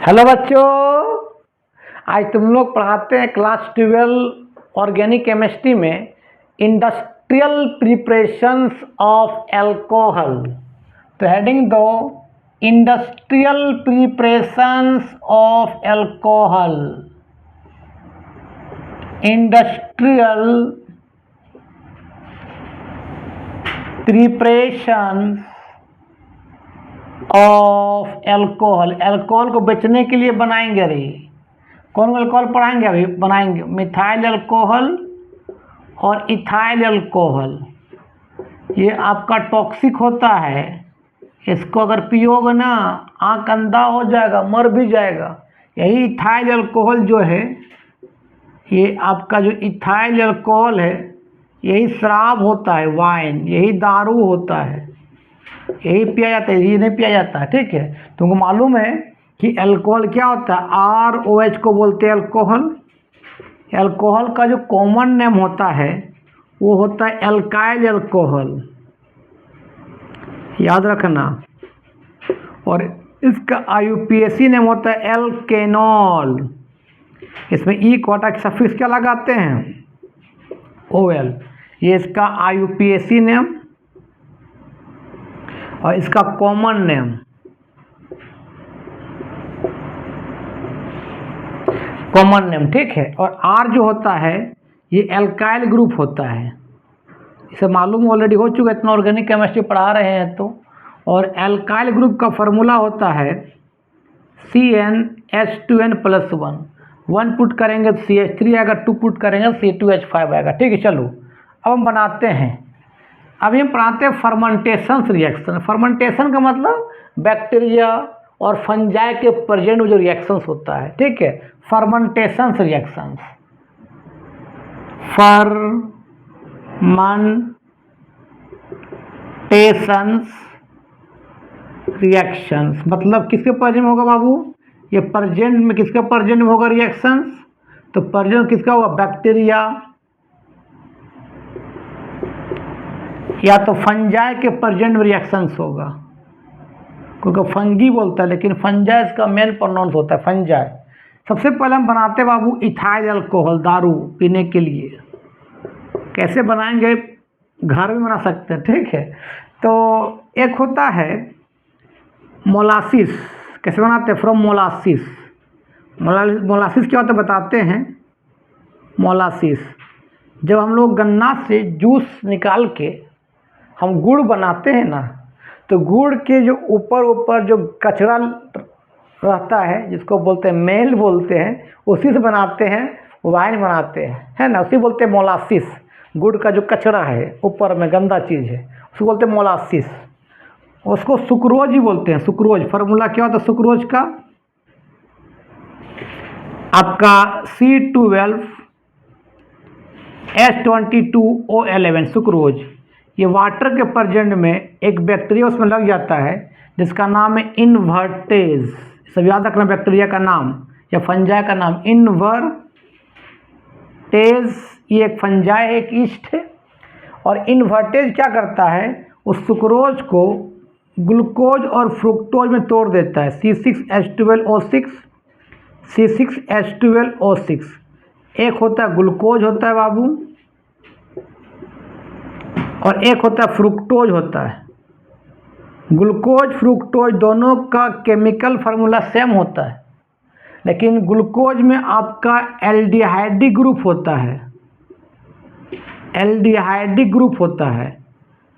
Hello बच्चों, आज तुम लोग पढ़ाते हैं क्लास 12 ऑर्गेनिक केमिस्ट्री में इंडस्ट्रियल प्रिपरेशंस ऑफ एल्कोहल। तो हेडिंग दो industrial preparations of alcohol. Industrial preparations of alcohol. Alcohol को बेचने के लिए बनाएंगे। अरे कौन एल्कोहल पढ़ाएंगे? अभी बनाएंगे मिथाइल अल्कोहल और इथाइल अल्कोहल। ये आपका टॉक्सिक होता है, इसको अगर पियोगे ना आँख अंधा हो जाएगा, मर भी जाएगा। यही इथाइल अल्कोहल जो है, ये आपका जो इथाइल अल्कोहल है, यही शराब होता है, वाइन, यही दारू होता है, यही पिया जाता है, ये नहीं पिया जाता है। ठीक है, तुमको मालूम है कि अल्कोहल क्या होता है? ROH को बोलते हैं अल्कोहल। अल्कोहल का जो कॉमन नेम होता है वो होता है एल्काइल अल्कोहल, याद रखना। और इसका IUPAC नेम होता है एल्केनॉल। इसमें ई क्वाटा की सफिक्स क्या लगाते हैं? OL। ये इसका IUPAC नेम और इसका कॉमन नेम। कॉमन नेम, ठीक है। और R जो होता है ये एल्काइल ग्रुप होता है, इसे मालूम ऑलरेडी हो चुका है, इतना ऑर्गेनिक केमिस्ट्री पढ़ा रहे हैं तो। और एल्काइल ग्रुप का फार्मूला होता है CnH2n+1। 1 पुट करेंगे तो CH3 आएगा, 2 पुट करेंगे C2H5 आएगा। ठीक है, चलो अब हम बनाते हैं। अभी हम पढ़ाते हैं फर्मेंटेशन रिएक्शन। फर्मेंटेशन का मतलब बैक्टीरिया और फंजाई के प्रेजेंट में जो रिएक्शंस होता है, ठीक है, फर्मेंटेशन रिएक्शंस। फर्मेंटेशंस रिएक्शंस मतलब किसके प्रेजेंट में होगा बाबू? ये प्रेजेंट में किसके प्रेजेंट में होगा रिएक्शंस? तो प्रेजेंट किसका होगा? बैक्टीरिया या तो फंजाई के प्रेजेंट में रिएक्शंस होगा, क्योंकि फंगी बोलता है लेकिन फंजाई इसका मेन प्रोनाउंस होता है, फंजाई। सबसे पहले हम बनाते बाबू इथाइल अल्कोहल, दारू पीने के लिए। कैसे बनाएंगे? घर में बना सकते हैं, ठीक है। तो एक होता है मोलासिस। कैसे बनाते हैं? From molasses. मोलासिस क्या होता है बताते हैं। मोलासिस, जब हम लोग गन्ना से जूस निकाल के हम गुड़ बनाते हैं ना, तो गुड़ के जो ऊपर जो कचरा रहता है, जिसको बोलते हैं मेल बोलते हैं, उसी से बनाते हैं, वाइन बनाते हैं, है ना, उसी बोलते हैं मोलासिस। गुड़ का जो कचरा है ऊपर में गंदा चीज़ है, उसको बोलते हैं मोलासिस। उसको सुक्रोज ही बोलते हैं, सुक्रोज। फार्मूला क्या होता है सुक्रोज का? आपका C12H22O11, सुक्रोज। ये वाटर के प्रेजेंट में एक बैक्टीरिया उसमें लग जाता है जिसका नाम है इन्वर्टेज। सब याद रखना बैक्टीरिया का नाम या फंजाई का नाम, इन्वर्टेज। ये एक फंजाई है, एक ईस्ट है। और इन्वर्टेज क्या करता है? उस सुक्रोज को ग्लूकोज और फ्रुक्टोज में तोड़ देता है। C6H12O6, C6H12O6। एक होता है ग्लूकोज होता है बाबू, और एक होता है फ्रुक्टोज होता है। ग्लूकोज फ्रुक्टोज दोनों का केमिकल फार्मूला सेम होता है, लेकिन ग्लूकोज में आपका एल्डिहाइडिक ग्रुप होता है। एल्डिहाइडिक ग्रुप होता है,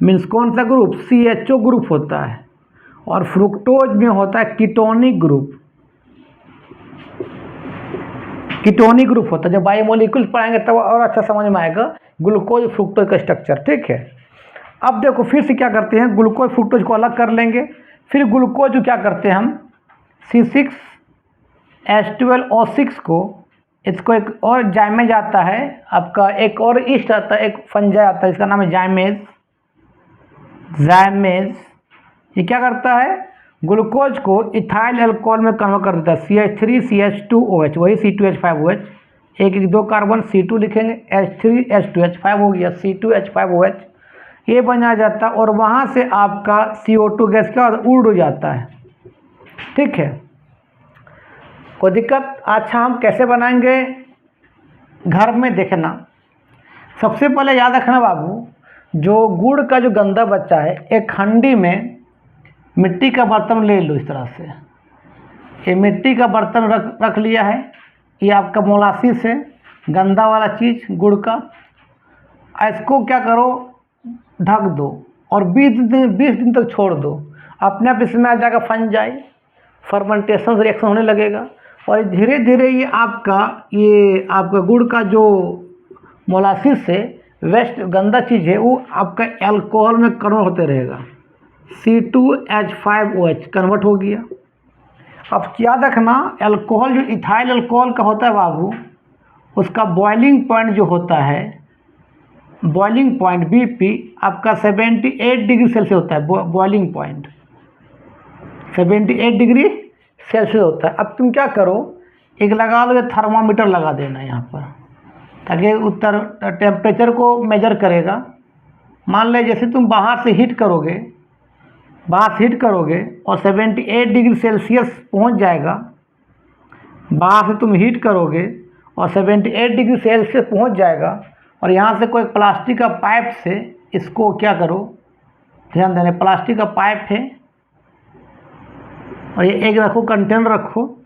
मीन्स कौन सा ग्रुप? CHO ग्रुप होता है। और फ्रुक्टोज में होता है कीटोनिक ग्रुप। कीटोनिक ग्रुप होता है। जब बायोमोलिक्यूल्स पढ़ाएंगे तब और अच्छा समझ में आएगा ग्लूकोज फ्रुक्टोज का स्ट्रक्चर, ठीक है। अब देखो फिर से क्या करते हैं, ग्लूकोज फ्रुक्टोज को अलग कर लेंगे। फिर ग्लूकोज क्या करते हैं हम, C6H12O6 को, इसको एक और जाइमेज आता है आपका, एक और ईस्ट आता है, एक फंजाई आता है, इसका नाम है जाइमेज। जाइमेज ये क्या करता है? ग्लूकोज को इथाइल अल्कोहल में कन्वर्ट कर देता है। CH3CH2OH, वही C2H5OH। एक 2 कार्बन C2 लिखेंगे, H3H2H5 हो गया, C2H5OH। ये बना जाता है और वहाँ से आपका CO2 गैस क्या उड़ जाता है, ठीक है। कोई दिक्कत? अच्छा, हम कैसे बनाएंगे घर में देखना। सबसे पहले याद रखना बाबू, जो गुड़ का जो गंदा बच्चा है, एक हंडी में मिट्टी का बर्तन ले लो। इस तरह से ये मिट्टी का बर्तन रख लिया है। ये आपका मोलासिस है, गंदा वाला चीज़ गुड़ का। इसको क्या करो, ढक दो और 20 दिन तक छोड़ दो। अपने आप इसमें आ जाएगा फंजाई, फर्मेंटेशन रिएक्शन होने लगेगा और धीरे धीरे ये आपका गुड़ का जो मोलासिस से वेस्ट गंदा चीज़ है वो आपका अल्कोहल में कन्वर्ट होते रहेगा। C2H5OH कन्वर्ट हो गया। अब याद रखना, अल्कोहल जो इथाइल अल्कोहल का होता है बाबू, उसका बॉइलिंग पॉइंट जो होता है, बॉइलिंग पॉइंट BP आपका 78 डिग्री सेल्सियस होता है। बॉइलिंग पॉइंट 78 डिग्री सेल्सियस होता है। अब तुम क्या करो, एक लगा लो, थर्मामीटर लगा देना यहाँ पर, ताकि उत्तर टेम्परेचर को मेजर करेगा। मान ले जैसे तुम बाहर से हीट करोगे और 78 डिग्री सेल्सियस पहुँच जाएगा। बाहर से तुम हीट करोगे और 78 डिग्री सेल्सियस पहुँच जाएगा और यहाँ से कोई प्लास्टिक का पाइप से इसको क्या करो, ध्यान देना, प्लास्टिक का पाइप है और ये एक रखो, कंटेनर रखो।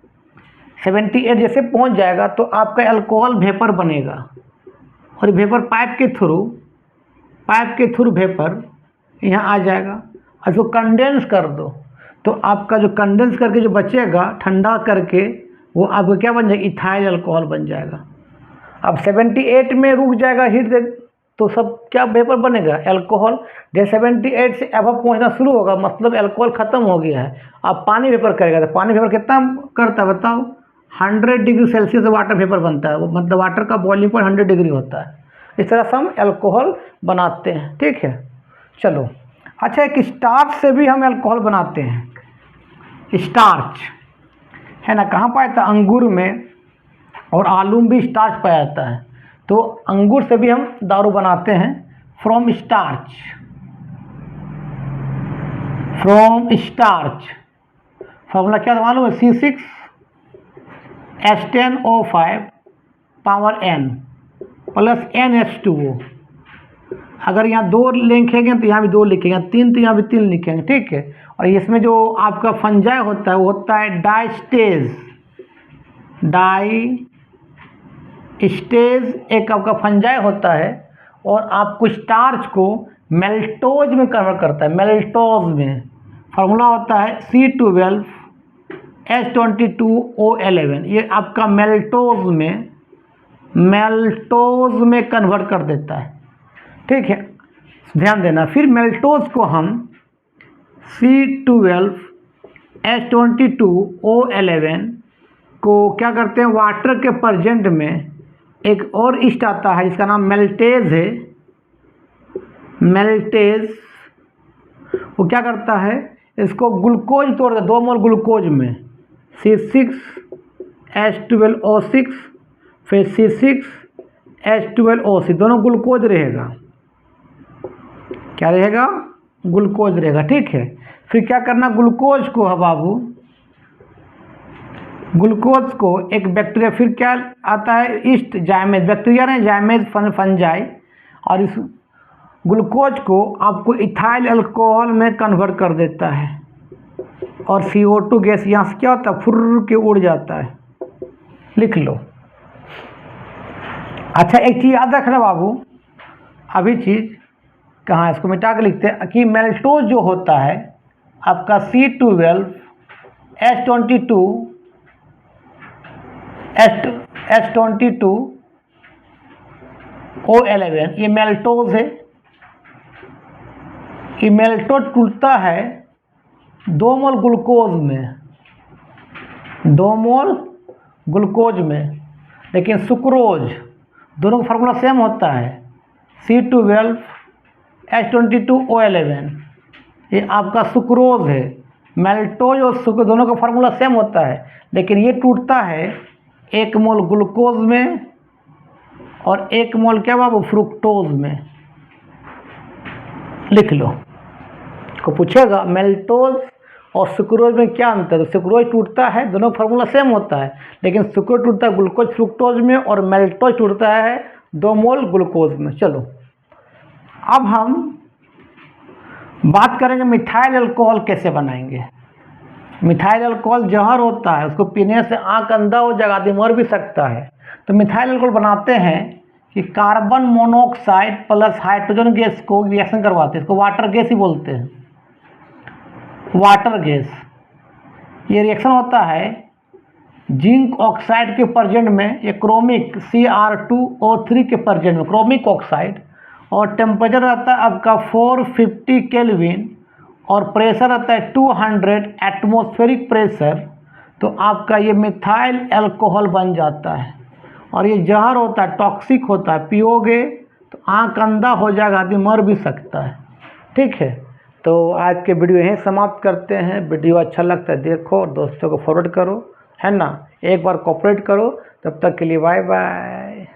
78 जैसे पहुँच जाएगा तो आपका अल्कोहल वेपर बनेगा और वेपर पाइप के थ्रू वेपर यहाँ आ जाएगा और इसको कंडेंस कर दो। तो आपका जो कंडेंस करके जो बचेगा, ठंडा करके, वो आपको क्या बन जाएगा, इथाइल अल्कोहल बन जाएगा। अब 78 में रुक जाएगा हीट दे, तो सब क्या वेपर बनेगा, अल्कोहल। जैसे 78 से अबव पहुंचना शुरू होगा, मतलब अल्कोहल ख़त्म हो गया है। अब पानी वेपर करेगा, तो पानी वेपर कितना करता है बताओ, 100 डिग्री सेल्सियस वाटर वेपर बनता है। वो मतलब वाटर का बॉइलिंग पॉइंट 100 डिग्री होता है। इस तरह से हम अल्कोहल बनाते हैं, ठीक है। चलो, अच्छा, एक स्टार्च से भी हम अल्कोहल बनाते हैं। स्टार्च है ना, कहाँ पाया जाता है, अंगूर में और आलू में भी स्टार्च पाया जाता है। तो अंगूर से भी हम दारू बनाते हैं फ्रॉम स्टार्च। फॉर्मूला क्या मालूम है, C6H10O5 power N plus NH2O। अगर यहाँ 2 लिखेंगे तो यहाँ भी 2 लिखेंगे, 3 तो यहाँ भी 3 लिखेंगे, ठीक है। और इसमें जो आपका फंजाई होता है वो होता है डाइस्टेज एक आपका फंजाई होता है और आपको स्टार्च को मेल्टोज में कन्वर्ट करता है। मेल्टोज में फार्मूला होता है C12H22O11। ये आपका मेल्टोज में कन्वर्ट कर देता है, ठीक है, ध्यान देना। फिर मेल्टोज को हम C12H22O11 को क्या करते हैं, वाटर के प्रेजेंट में एक और ईस्ट आता है जिसका नाम मेल्टेज है। मेल्टेज वो क्या करता है, इसको ग्लूकोज तोड़ दे 2 मोल ग्लूकोज में, C6H12O6 फिर C6H12O6, दोनों ग्लूकोज रहेगा। क्या रहेगा, ग्लूकोज रहेगा, ठीक है। फिर क्या करना, ग्लूकोज को है बाबू, ग्लूकोज को एक बैक्टीरिया, फिर क्या आता है, ईस्ट जाइमेज, बैक्टीरिया ने जाइमेज फंजाई, और इस ग्लूकोज को आपको इथाइल अल्कोहल में कन्वर्ट कर देता है और CO2 गैस यहाँ से क्या होता है, फुर्र के उड़ जाता है। लिख लो। अच्छा, एक चीज़ याद रखना बाबू, अभी चीज़ कहाँ, इसको मिटा के लिखते हैं कि मेल्टोज जो होता है आपका C12H22O11, ये मेल्टोज है। ये मेल्टोज टूटता है 2 मोल ग्लूकोज में, लेकिन सुक्रोज, दोनों का फार्मूला सेम होता है, C12H22O11। ये आपका सुक्रोज है। मेल्टोज और सुक्रोज दोनों का फार्मूला सेम होता है, लेकिन ये टूटता है 1 मोल ग्लूकोज में और 1 मोल क्या बाबू, फ्रुक्टोज में। लिख लो, को पूछेगा मेल्टोज और सुक्रोज में क्या अंतर है? तो सुक्रोज टूटता है, दोनों फार्मूला सेम होता है, लेकिन सुक्रोज टूटता है ग्लूकोज फ्रुक्टोज में और मेल्टोज टूटता है 2 मोल ग्लूकोज में। चलो अब हम बात करेंगे मिथाइल अल्कोहल कैसे बनाएंगे। मिथाइल अल्कोहल जहर होता है, उसको पीने से आँख अंधा हो जाएगा, आदमी मर भी सकता है। तो मिथाइल अल्कोहल बनाते हैं कि carbon monoxide plus hydrogen gas को रिएक्शन करवाते हैं, इसको वाटर गैस ही बोलते हैं, वाटर गैस। ये रिएक्शन होता है जिंक ऑक्साइड के प्रेजेंट में, ये क्रोमिक Cr2O3 के प्रेजेंट में क्रोमिक ऑक्साइड, और टेम्परेचर रहता है आपका 450 केल्विन और प्रेशर रहता है 200 एटमॉस्फेरिक प्रेशर। तो आपका ये मिथाइल अल्कोहल बन जाता है और ये जहर होता है, टॉक्सिक होता है, पियोगे तो आँख अंधा हो जाएगा, आदमी मर भी सकता है। ठीक है, तो आज के वीडियो यहीं समाप्त करते हैं। वीडियो अच्छा लगता है देखो और दोस्तों को फॉरवर्ड करो, है ना, एक बार कोऑपरेट करो। तब तक के लिए बाय बाय।